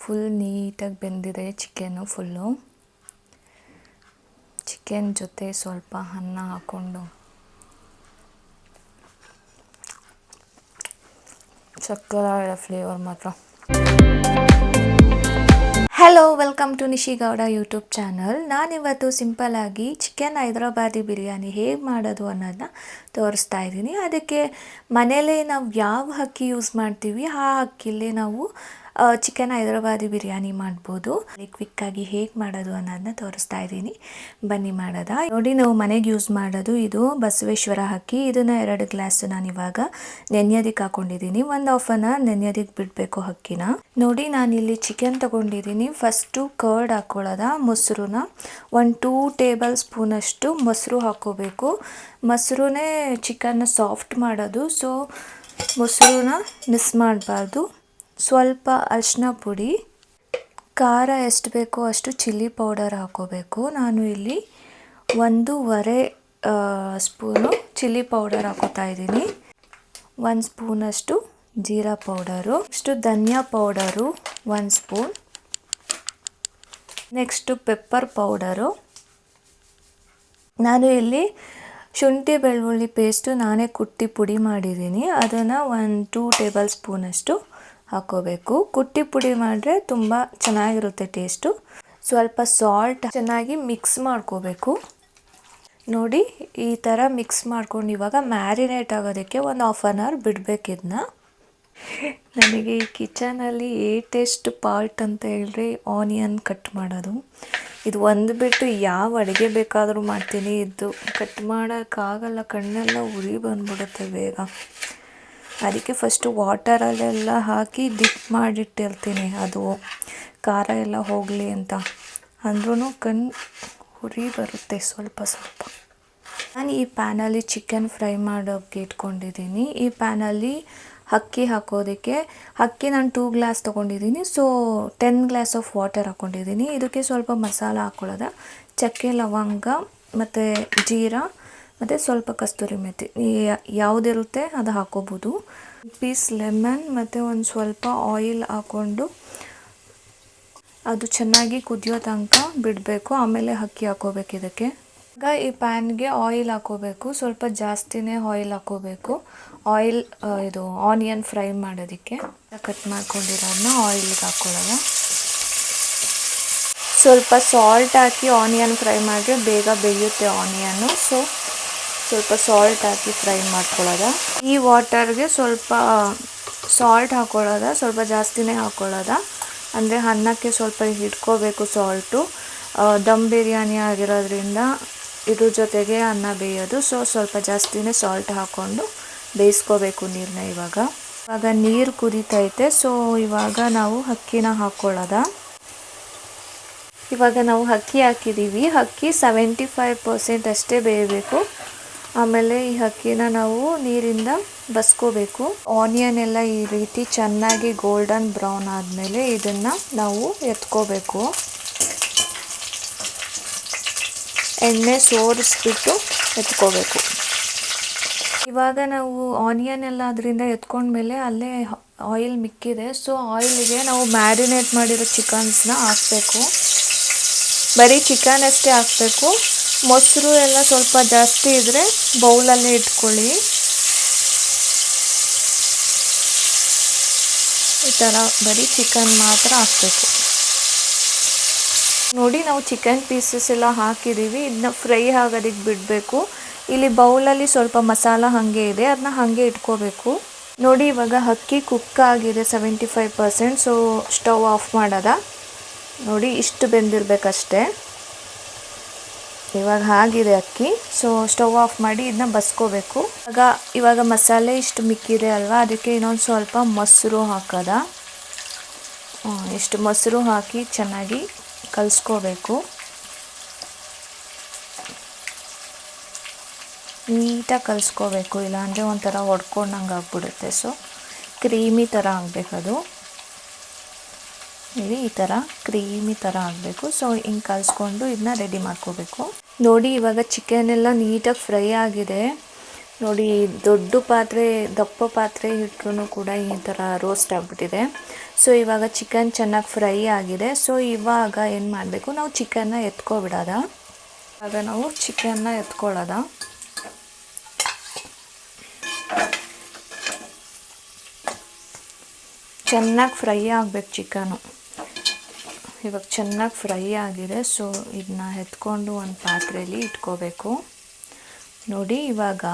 Full ನೀಟಾಗಿ ಬೆಂದಿದೆ chicken full. Chicken ಜೊತೆ ಸ್ವಲ್ಪ ಅನ್ನ ಹಾಕ್ಕೊಂಡು ಸಕ್ಕತ್ತಾಗಿದೆ ಫ್ಲೇವರ್ ಮಾತ್ರ. Hello, welcome to Nishi Gowda YouTube channel. ನಾನಿವತ್ತು ಸಿಂಪಲ್ಲಾಗಿ ಚಿಕನ್ ಹೈದ್ರಾಬಾದಿ ಬಿರಿಯಾನಿ ಹೇಗೆ ಮಾಡೋದು ಅನ್ನೋದನ್ನ ತೋರಿಸ್ತಾ ಇದ್ದೀನಿ. ಅದಕ್ಕೆ ಮನೇಲೇ ನಾವು ಯಾವ ಅಕ್ಕಿ ಯೂಸ್ ಮಾಡ್ತೀವಿ ಆ ಅಕ್ಕಿಲೇ ನಾವು ಚಿಕನ್ ಹೈದ್ರಾಬಾದಿ ಬಿರಿಯಾನಿ ಮಾಡ್ಬೋದು. ಕ್ವಿಕ್ಕಾಗಿ ಹೇಗೆ ಮಾಡೋದು ಅನ್ನೋದನ್ನ ತೋರಿಸ್ತಾ ಇದ್ದೀನಿ, ಬನ್ನಿ ಮಾಡೋದ. ನೋಡಿ, ನಾವು ಮನೆಗೆ ಯೂಸ್ ಮಾಡೋದು ಇದು ಬಸವೇಶ್ವರ ಅಕ್ಕಿ. ಇದನ್ನು 2 ಗ್ಲಾಸ್ ನಾನು ಇವಾಗ ನೆನೆಯೋದಕ್ಕೆ ಹಾಕೊಂಡಿದ್ದೀನಿ. 1 ಹಾಫ್ ಅನ್ ಅವರ್ ನೆನೆಯೋದಕ್ಕೆ ಬಿಡಬೇಕು ಅಕ್ಕಿನ. ನೋಡಿ, ನಾನಿಲ್ಲಿ ಚಿಕನ್ ತಗೊಂಡಿದ್ದೀನಿ. ಫಸ್ಟು ಕರ್ಡ್ ಹಾಕ್ಕೊಳ್ಳೋದ, ಮೊಸರನ್ನ 1-2 ಟೇಬಲ್ ಸ್ಪೂನಷ್ಟು ಮೊಸರು ಹಾಕ್ಕೋಬೇಕು. ಮೊಸರುನೇ ಚಿಕನ್ನ ಸಾಫ್ಟ್ ಮಾಡೋದು, ಸೊ ಮೊಸರನ್ನ ಮಿಸ್ ಮಾಡಬಾರ್ದು. ಸ್ವಲ್ಪ ಅರಿಶಿನ ಪುಡಿ, ಖಾರ ಎಷ್ಟು ಬೇಕೋ ಅಷ್ಟು ಚಿಲ್ಲಿ ಪೌಡರ್ ಹಾಕ್ಕೋಬೇಕು. ನಾನು ಇಲ್ಲಿ 1.5 ಸ್ಪೂನು ಚಿಲ್ಲಿ ಪೌಡರ್ ಹಾಕೋತಾ ಇದ್ದೀನಿ. 1 ಸ್ಪೂನಷ್ಟು ಜೀರಾ ಪೌಡರು, ನೆಕ್ಸ್ಟು ಧನಿಯಾ powder 1 spoon, next pepper powder. ನಾನು ಇಲ್ಲಿ ಶುಂಠಿ ಬೆಳ್ಳುಳ್ಳಿ ಪೇಸ್ಟು ನಾನೇ ಕುಟ್ಟಿ ಪುಡಿ ಮಾಡಿದ್ದೀನಿ, ಅದನ್ನು 1-2 ಟೇಬಲ್ ಸ್ಪೂನಷ್ಟು ಹಾಕ್ಕೋಬೇಕು. ಕುಟ್ಟಿ ಪುಡಿ ಮಾಡಿದ್ರೆ ತುಂಬ ಚೆನ್ನಾಗಿರುತ್ತೆ ಟೇಸ್ಟು. ಸ್ವಲ್ಪ ಸಾಲ್ಟ್ ಚೆನ್ನಾಗಿ ಮಿಕ್ಸ್ ಮಾಡ್ಕೋಬೇಕು. ನೋಡಿ, ಈ ಥರ ಮಿಕ್ಸ್ ಮಾಡ್ಕೊಂಡು ಇವಾಗ ಮ್ಯಾರಿನೇಟ್ ಆಗೋದಕ್ಕೆ 1 ಹಾಫ್ ಅನ್ ಅವರ್ ಬಿಡಬೇಕಿದ್ನ. ನನಗೆ ಈ ಕಿಚನಲ್ಲಿ ಏಟೆಸ್ಟ್ ಪಾರ್ಟ್ ಅಂತ ಹೇಳಿದ್ರೆ ಆನಿಯನ್ ಕಟ್ ಮಾಡೋದು. ಇದು ಒಂದು ಬಿಟ್ಟು ಯಾವ ಅಡುಗೆ ಬೇಕಾದರೂ ಮಾಡ್ತೀನಿ, ಇದು ಕಟ್ ಮಾಡೋಕ್ಕಾಗಲ್ಲ, ಕಣ್ಣೆಲ್ಲ ಉರಿ ಬಂದ್ಬಿಡುತ್ತೆ ಬೇಗ. ಅದಕ್ಕೆ ಫಸ್ಟು ವಾಟರಲ್ಲೆಲ್ಲ ಹಾಕಿ ಡಿಪ್ ಮಾಡಿಟ್ಟಿರ್ತೀನಿ, ಅದು ಖಾರ ಎಲ್ಲ ಹೋಗಲಿ ಅಂತ. ಅಂದ್ರೂ ಕಣ್ಣು ಉರಿ ಬರುತ್ತೆ ಸ್ವಲ್ಪ. ನಾನು ಈ ಪ್ಯಾನಲ್ಲಿ ಚಿಕನ್ ಫ್ರೈ ಮಾಡೋಕ್ಕೆ ಇಟ್ಕೊಂಡಿದ್ದೀನಿ. ಈ ಪ್ಯಾನಲ್ಲಿ ಅಕ್ಕಿ ಹಾಕೋದಕ್ಕೆ ನಾನು 2 ಗ್ಲಾಸ್ ತೊಗೊಂಡಿದ್ದೀನಿ, ಸೊ 10 ಗ್ಲಾಸ್ ಆಫ್ ವಾಟರ್ ಹಾಕ್ಕೊಂಡಿದ್ದೀನಿ. ಇದಕ್ಕೆ ಸ್ವಲ್ಪ ಮಸಾಲ ಹಾಕ್ಕೊಳ್ಳೋದ, ಚಕ್ಕೆ ಲವಂಗ ಮತ್ತು ಜೀರಾ ಮತ್ತು ಸ್ವಲ್ಪ ಕಸ್ತೂರಿ ಮೆಥಿ, ಯಾವುದಿರುತ್ತೆ ಅದು ಹಾಕೋಬೋದು. ಪೀಸ್ ಲೆಮನ್ ಮತ್ತು ಒಂದು ಸ್ವಲ್ಪ ಆಯಿಲ್ ಹಾಕ್ಕೊಂಡು ಅದು ಚೆನ್ನಾಗಿ ಕುದಿಯೋ ತನಕ ಬಿಡಬೇಕು. ಆಮೇಲೆ ಅಕ್ಕಿ ಹಾಕೋಬೇಕು ಇದಕ್ಕೆ. ಈಗ ಈ ಪ್ಯಾನ್ಗೆ ಆಯಿಲ್ ಹಾಕೋಬೇಕು, ಸ್ವಲ್ಪ ಜಾಸ್ತಿನೇ ಆಯಿಲ್ ಹಾಕೋಬೇಕು. ಆಯಿಲ್ ಇದು ಆನಿಯನ್ ಫ್ರೈ ಮಾಡೋದಕ್ಕೆ ಕಟ್ ಮಾಡ್ಕೊಂಡಿರೋದನ್ನ ಆಯಿಲ್ಗೆ ಹಾಕ್ಕೊಳ್ಳೋದು. ಸ್ವಲ್ಪ ಸಾಲ್ಟ್ ಹಾಕಿ ಆನಿಯನ್ ಫ್ರೈ ಮಾಡಿದ್ರೆ ಬೇಗ ಬೇಯುತ್ತೆ ಆನಿಯನ್ನು, ಸೊ ಸ್ವಲ್ಪ ಸಾಲ್ಟ್ ಹಾಕಿ ಫ್ರೈ ಮಾಡ್ಕೊಳ್ಳೋದ. ಈ ವಾಟರ್ಗೆ ಸ್ವಲ್ಪ ಸಾಲ್ಟ್ ಹಾಕ್ಕೊಳ್ಳೋದ, ಸ್ವಲ್ಪ ಜಾಸ್ತಿನೇ ಹಾಕ್ಕೊಳ್ಳೋದ, ಅಂದರೆ ಅನ್ನಕ್ಕೆ ಸ್ವಲ್ಪ ಹಿಡ್ಕೋಬೇಕು ಸಾಲ್ಟು. ದಮ್ ಬಿರಿಯಾನಿ ಆಗಿರೋದ್ರಿಂದ ಇದ್ರ ಜೊತೆಗೆ ಅನ್ನ ಬೇಯೋದು, ಸೊ ಸ್ವಲ್ಪ ಜಾಸ್ತಿನೇ ಸಾಲ್ಟ್ ಹಾಕ್ಕೊಂಡು ಬೇಯಿಸ್ಕೋಬೇಕು ನೀರನ್ನ. ಇವಾಗ ನೀರು ಕುದೀತೈತೆ, ಸೊ ಇವಾಗ ನಾವು ಅಕ್ಕಿನ ಹಾಕ್ಕೊಳ್ಳೋದ. ಇವಾಗ ನಾವು ಅಕ್ಕಿ ಹಾಕಿದ್ದೀವಿ. ಅಕ್ಕಿ 75% ಅಷ್ಟೇ ಬೇಯಬೇಕು. ಆಮೇಲೆ ಈ ಅಕ್ಕಿನ ನಾವು ನೀರಿಂದ ಬಸ್ಕೋಬೇಕು. ಆನಿಯನ್ ಎಲ್ಲ ಈ ರೀತಿ ಚೆನ್ನಾಗಿ ಗೋಲ್ಡನ್ ಬ್ರೌನ್ ಆದಮೇಲೆ ಇದನ್ನು ನಾವು ಎತ್ಕೋಬೇಕು. ಎಣ್ಣೆ ಸೋರಿಸ್ಬಿಟ್ಟು ಎತ್ಕೋಬೇಕು. ಇವಾಗ ನಾವು ಆನಿಯನ್ ಎಲ್ಲ ಅದರಿಂದ ಎತ್ಕೊಂಡ್ಮೇಲೆ ಅಲ್ಲೇ ಆಯಿಲ್ ಮಿಕ್ಕಿದೆ, ಸೊ ಆಯಿಲಿಗೆ ನಾವು ಮ್ಯಾರಿನೇಟ್ ಮಾಡಿರೋ ಚಿಕನ್ಸ್ನ ಹಾಕಬೇಕು. ಬರೀ ಚಿಕನ್ ಅಷ್ಟೇ ಹಾಕಬೇಕು. ಮೊಸರು ಎಲ್ಲ ಸ್ವಲ್ಪ ಜಾಸ್ತಿ ಇದ್ದರೆ ಬೌಲಲ್ಲೇ ಇಟ್ಕೊಳ್ಳಿ. ಈ ಥರ ಬರೀ ಚಿಕನ್ ಮಾತ್ರ ಹಾಕಬೇಕು. ನೋಡಿ, ನಾವು ಚಿಕನ್ ಪೀಸಸ್ ಎಲ್ಲ ಹಾಕಿದ್ದೀವಿ. ಇದನ್ನ ಫ್ರೈ ಆಗೋದಕ್ಕೆ ಬಿಡಬೇಕು. ಇಲ್ಲಿ ಬೌಲಲ್ಲಿ ಸ್ವಲ್ಪ ಮಸಾಲ ಹಾಗೆ ಇದೆ, ಅದನ್ನ ಹಾಗೆ ಇಟ್ಕೋಬೇಕು. ನೋಡಿ, ಇವಾಗ ಅಕ್ಕಿ ಕುಕ್ ಆಗಿದೆ 75%, ಸೊ ಸ್ಟವ್ ಆಫ್ ಮಾಡೋದ. ನೋಡಿ, ಇಷ್ಟು ಬೆಂದಿರಬೇಕಷ್ಟೇ. ಇವಾಗ ಆಗಿದೆ ಅಕ್ಕಿ, ಸೊ ಸ್ಟವ್ ಆಫ್ ಮಾಡಿ ಇದನ್ನ ಬಸ್ಕೋಬೇಕು. ಇವಾಗ ಮಸಾಲೆ ಇಷ್ಟು ಮಿಕ್ಕಿದೆ ಅಲ್ವಾ, ಅದಕ್ಕೆ ಇನ್ನೊಂದು ಸ್ವಲ್ಪ ಮೊಸರು ಹಾಕೋದ. ಇಷ್ಟು ಮೊಸರು ಹಾಕಿ ಚೆನ್ನಾಗಿ ಕಲಿಸ್ಕೋಬೇಕು. ನೀಟಾಗಿ ಕಲಿಸ್ಕೋಬೇಕು, ಇಲ್ಲಾಂದರೆ ಒಂಥರ ಹೊಡ್ಕೊಂಡಂಗೆ ಆಗ್ಬಿಡುತ್ತೆ. ಸೊ ಕ್ರೀಮಿ ಥರ ಆಗಬೇಕದು. ಈ ಥರ ಕ್ರೀಮಿ ಥರ ಆಗಬೇಕು. ಸೊ ಹಿಂಗೆ ಕಲಿಸ್ಕೊಂಡು ಇದನ್ನ ರೆಡಿ ಮಾಡ್ಕೋಬೇಕು. ನೋಡಿ, ಇವಾಗ ಚಿಕನ್ ಎಲ್ಲ ನೀಟಾಗಿ ಫ್ರೈ ಆಗಿದೆ. ನೋಡಿ, ದೊಡ್ಡ ಪಾತ್ರೆ, ದಪ್ಪ ಪಾತ್ರೆ ಇಟ್ರೂ ಕೂಡ ಈ ಥರ ರೋಸ್ಟ್ ಆಗಿಬಿಟ್ಟಿದೆ. ಸೊ ಇವಾಗ ಚಿಕನ್ ಚೆನ್ನಾಗಿ ಫ್ರೈ ಆಗಿದೆ. ಸೊ ಇವಾಗ ಏನು ಮಾಡಬೇಕು, ನಾವು ಚಿಕನ್ನ ಎತ್ಕೊಬಿಡೋದ. ಆಗ ನಾವು ಚಿಕನ್ನ ಎತ್ಕೊಳ್ಳೋದ. ಚೆನ್ನಾಗಿ ಫ್ರೈ ಆಗಬೇಕು ಚಿಕನು. ಇವಾಗ ಚೆನ್ನಾಗಿ ಫ್ರೈ ಆಗಿದೆ. ಸೊ ಇದನ್ನ ಎತ್ಕೊಂಡು ಒಂದು ಪಾತ್ರೆಯಲ್ಲಿ ಇಟ್ಕೋಬೇಕು. ನೋಡಿ, ಇವಾಗ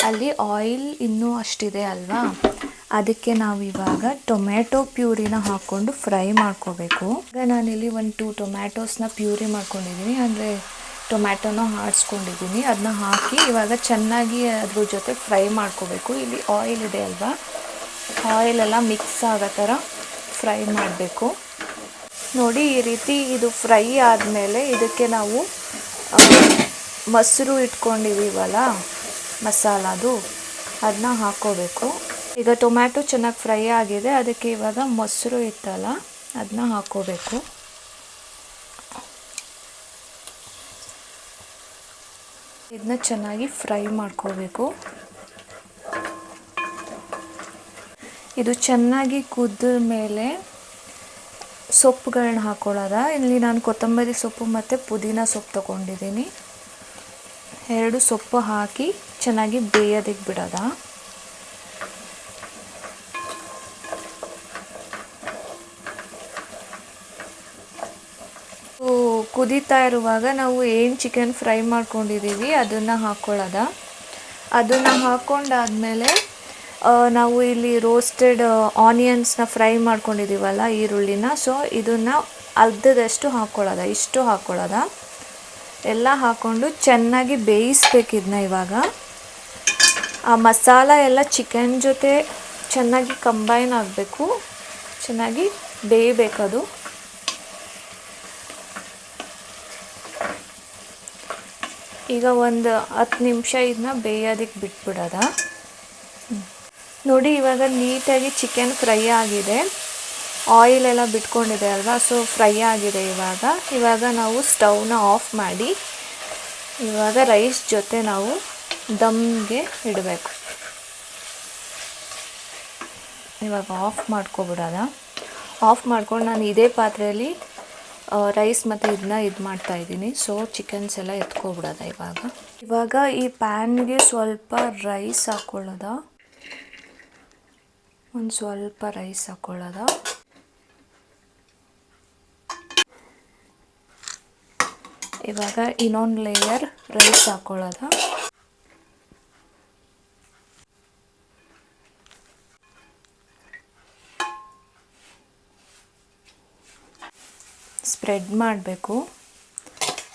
ಅಲ್ಲಿ ಆಯಿಲ್ ಇನ್ನೂ ಅಷ್ಟಿದೆ ಅಲ್ವಾ, ಅದಕ್ಕೆ ನಾವು ಇವಾಗ ಟೊಮ್ಯಾಟೊ ಪ್ಯೂರಿನ ಹಾಕ್ಕೊಂಡು ಫ್ರೈ ಮಾಡ್ಕೋಬೇಕು. ಈಗ ನಾನಿಲ್ಲಿ 1-2 ಟೊಮ್ಯಾಟೋಸ್ನ ಪ್ಯೂರಿ ಮಾಡ್ಕೊಂಡಿದ್ದೀನಿ, ಅಂದರೆ ಟೊಮ್ಯಾಟೊನ ಆಡಿಸ್ಕೊಂಡಿದ್ದೀನಿ. ಅದನ್ನ ಹಾಕಿ ಇವಾಗ ಚೆನ್ನಾಗಿ ಅದ್ರ ಜೊತೆ ಫ್ರೈ ಮಾಡ್ಕೋಬೇಕು. ಇಲ್ಲಿ ಆಯಿಲ್ ಇದೆ ಅಲ್ವಾ, ಆಯಿಲೆಲ್ಲ ಮಿಕ್ಸ್ ಆಗೋ ಥರ ಫ್ರೈ ಮಾಡಬೇಕು. ನೋಡಿ, ಈ ರೀತಿ ಇದು ಫ್ರೈ ಆದಮೇಲೆ ಇದಕ್ಕೆ ನಾವು ಮೊಸರು ಇಟ್ಕೊಂಡಿದ್ದೀವಲ್ಲ, ಮಸಾಲದು, ಅದನ್ನ ಹಾಕ್ಕೋಬೇಕು. ಈಗ ಟೊಮ್ಯಾಟೊ ಚೆನ್ನಾಗಿ ಫ್ರೈ ಆಗಿದೆ, ಅದಕ್ಕೆ ಇವಾಗ ಮೊಸರು ಇತ್ತಲ್ಲ ಅದನ್ನ ಹಾಕ್ಕೋಬೇಕು. ಇದನ್ನ ಚೆನ್ನಾಗಿ ಫ್ರೈ ಮಾಡ್ಕೋಬೇಕು. ಇದು ಚೆನ್ನಾಗಿ ಕುದ್ದ ಮೇಲೆ ಸೊಪ್ಪುಗಳನ್ನ ಹಾಕ್ಕೊಳ್ಳೋದ. ಇಲ್ಲಿ ನಾನು ಕೊತ್ತಂಬರಿ ಸೊಪ್ಪು ಮತ್ತು ಪುದೀನ ಸೊಪ್ಪು ತೊಗೊಂಡಿದ್ದೀನಿ. 2 ಸೊಪ್ಪು ಹಾಕಿ ಚೆನ್ನಾಗಿ ಬೇಯೋದಕ್ಕೆ ಬಿಡೋದ. ಕುದೀತಾ ಇರುವಾಗ ನಾವು ಏನು ಚಿಕನ್ ಫ್ರೈ ಮಾಡ್ಕೊಂಡಿದ್ದೀವಿ ಅದನ್ನು ಹಾಕ್ಕೊಳ್ಳೋದ. ಅದನ್ನು ಹಾಕ್ಕೊಂಡಾದ್ಮೇಲೆ ನಾವು ಇಲ್ಲಿ ರೋಸ್ಟೆಡ್ ಆನಿಯನ್ಸ್ನ ಫ್ರೈ ಮಾಡ್ಕೊಂಡಿದ್ದೀವಲ್ಲ, ಈರುಳ್ಳಿನ, ಸೊ ಇದನ್ನು ಅರ್ಧದಷ್ಟು ಹಾಕ್ಕೊಳ್ಳೋದ. ಇಷ್ಟು ಹಾಕ್ಕೊಳ್ಳೋದ. ಎಲ್ಲ ಹಾಕ್ಕೊಂಡು ಚೆನ್ನಾಗಿ ಬೇಯಿಸ್ಬೇಕು ಇದನ್ನ. ಇವಾಗ ಆ ಮಸಾಲ ಎಲ್ಲ ಚಿಕನ್ ಜೊತೆ ಚೆನ್ನಾಗಿ ಕಂಬೈನ್ ಆಗಬೇಕು, ಚೆನ್ನಾಗಿ ಬೇಯಬೇಕದು. ಈಗ ಒಂದು 10 ನಿಮಿಷ ಇದನ್ನ ಬೇಯೋದಕ್ಕೆ ಬಿಟ್ಬಿಡೋದ. ನೋಡಿ, ಇವಾಗ ನೀಟಾಗಿ ಚಿಕನ್ ಫ್ರೈ ಆಗಿದೆ, ಆಯಿಲ್ ಎಲ್ಲ ಬಿಟ್ಕೊಂಡಿದೆ ಅಲ್ವಾ, ಸೊ ಫ್ರೈ ಆಗಿದೆ. ಇವಾಗ ನಾವು ಸ್ಟವ್ನ ಆಫ್ ಮಾಡಿ ಇವಾಗ ರೈಸ್ ಜೊತೆ ನಾವು ದಮ್ಗೆ ಇಡಬೇಕು. ಇವಾಗ ಆಫ್ ಮಾಡ್ಕೊಬಿಡೋದ. ಆಫ್ ಮಾಡ್ಕೊಂಡು ನಾನು ಇದೇ ಪಾತ್ರೆಯಲ್ಲಿ ರೈಸ್ ಮತ್ತು ಇದನ್ನ ಮಾಡ್ತಾಯಿದ್ದೀನಿ. ಸೊ ಚಿಕನ್ಸ್ ಎಲ್ಲ ಎತ್ಕೊಬಿಡೋದ. ಇವಾಗ ಈ ಪ್ಯಾನ್ಗೆ ಸ್ವಲ್ಪ ರೈಸ್ ಹಾಕ್ಕೊಳ್ಳೋದ. ಒಂದು ಸ್ವಲ್ಪ ರೈಸ್ ಹಾಕ್ಕೊಳ್ಳೋದ. ಇವಾಗ ಇನ್ನೊಂದು ಲೇಯರ್ ರೈಸ್ ಹಾಕ್ಕೊಳ್ಳೋದ. ಸ್ಪ್ರೆಡ್ ಮಾಡಬೇಕು.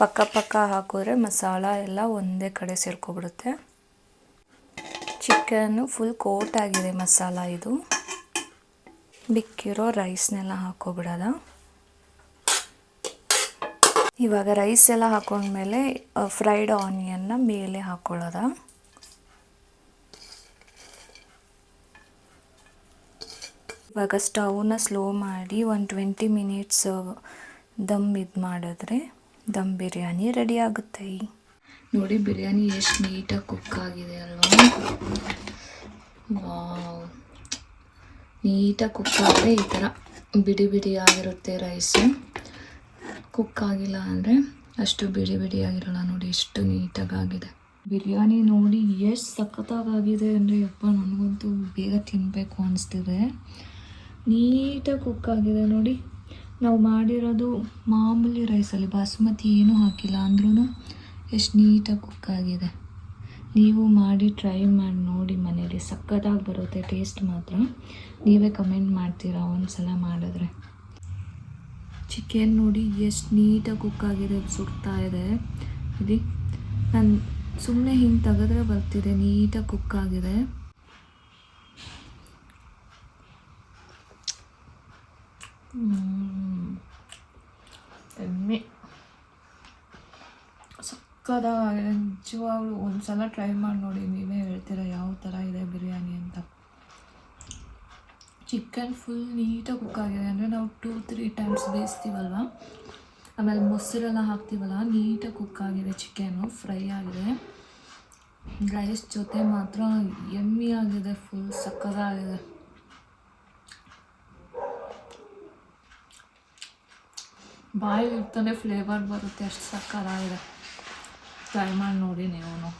ಪಕ್ಕ ಹಾಕಿದ್ರೆ ಮಸಾಲ ಎಲ್ಲ ಒಂದೇ ಕಡೆ ಸೇರ್ಕೊಬಿಡುತ್ತೆ. ಚಿಕನ್ನು ಫುಲ್ ಕೋಟ್ ಆಗಿದೆ ಮಸಾಲ. ಇದು ಬಿಕ್ಕಿರೋ ರೈಸ್ನೆಲ್ಲ ಹಾಕ್ಕೊಬಿಡೋದ. ಇವಾಗ ರೈಸ್ ಎಲ್ಲ ಹಾಕೊಂಡ್ಮೇಲೆ ಫ್ರೈಡ್ ಆನಿಯನ್ನ ಮೇಲೆ ಹಾಕ್ಕೊಳ್ಳೋದ. ಇವಾಗ ಸ್ಟವ್ನ ಸ್ಲೋ ಮಾಡಿ ಒಂದು 20 ಮಿನಿಟ್ಸ್ ದಮ್ ಮಾಡಿದ್ರೆ ದಮ್ ಬಿರಿಯಾನಿ ರೆಡಿ ಆಗುತ್ತೆ. ನೋಡಿ, ಬಿರಿಯಾನಿ ಎಷ್ಟು ನೀಟಾಗಿ ಕುಕ್ ಆಗಿದೆ ಅಲ್ವಾ. ವಾವ್, ನೀಟಾಗಿ ಕುಕ್ ಆದರೆ ಈ ಥರ ಬಿಡಿ ಬಿಡಿ ಆಗಿರುತ್ತೆ ರೈಸು. ಕುಕ್ ಆಗಿಲ್ಲ ಅಂದರೆ ಅಷ್ಟು ಬಿಡಿ ಬಿಡಿ ಆಗಿರಲ್ಲ. ನೋಡಿ, ಎಷ್ಟು ನೀಟಾಗಿದೆ ಬಿರಿಯಾನಿ. ನೋಡಿ ಎಷ್ಟು ಸಖತ್ತಾಗಿದೆ ಅಂದರೆ, ಯಪ್ಪ, ನನಗಂತೂ ಬೇಗ ತಿನ್ನಬೇಕು ಅನಿಸ್ತಿದೆ. ನೀಟಾಗಿ ಕುಕ್ ಆಗಿದೆ ನೋಡಿ. ನಾವು ಮಾಡಿರೋದು ಮಾಮೂಲಿ ರೈಸಲ್ಲಿ, ಬಾಸುಮತಿ ಏನೂ ಹಾಕಿಲ್ಲ ಅಂದ್ರೂ ಎಷ್ಟು ನೀಟಾಗಿ ಕುಕ್ ಆಗಿದೆ. ನೀವು ಮಾಡಿ ಟ್ರೈ ಮಾಡಿ ನೋಡಿ ಮನೇಲಿ, ಸಖತ್ತಾಗಿ ಬರುತ್ತೆ ಟೇಸ್ಟ್ ಮಾತ್ರ. ನೀವೇ ಕಮೆಂಟ್ ಮಾಡ್ತೀರಾ ಒಂದು ಸಲ ಮಾಡಿದ್ರೆ. ಚಿಕನ್ ನೋಡಿ ಎಷ್ಟು ನೀಟಾಗಿ ಕುಕ್ ಆಗಿದೆ, ಸುಡ್ತಾ ಇದೆ. ಇದು ನಾನು ಸುಮ್ಮನೆ ಹಿಂಗೆ ತೆಗೆದ್ರೆ ಬರ್ತಿದೆ, ನೀಟಾಗಿ ಕುಕ್ ಆಗಿದೆ. ಎಮ್ಮೆ ಸಕ್ಕತ್ತಾಗಿ, ನಿಜವಾಗ್ಲೂ ಒಂದು ಸಲ ಟ್ರೈ ಮಾಡಿ ನೋಡಿ, ನೀವೇ ಹೇಳ್ತೀರಾ ಯಾವ ಥರ ಇದೆ ಬಿರಿಯಾನಿ ಅಂತ. ಚಿಕನ್ ಫುಲ್ ನೀಟಾಗಿ ಕುಕ್ ಆಗಿದೆ. ಅಂದರೆ ನಾವು 2-3 ಟೈಮ್ಸ್ ಬೇಯಿಸ್ತೀವಲ್ವ, ಆಮೇಲೆ ಮೊಸರೆಲ್ಲ ಹಾಕ್ತೀವಲ್ಲ, ನೀಟಾಗಿ ಕುಕ್ ಆಗಿದೆ. ಚಿಕನ್ನು ಫ್ರೈ ಆಗಿದೆ. ರೈಸ್ ಜೊತೆ ಮಾತ್ರ ಯಮ್ಮಿ ಆಗಿದೆ, ಫುಲ್ ಸಕ್ಕತ್ತಾಗಿದೆ. ಬಾಯಿಗೆ ಇರ್ತಾನೆ ಫ್ಲೇವರ್ ಬರುತ್ತೆ, ಅಷ್ಟು ಸಕ್ಕತ್ತಾಗಿದೆ. ಟ್ರೈ ಮಾಡಿ ನೋಡಿ ನೀವು.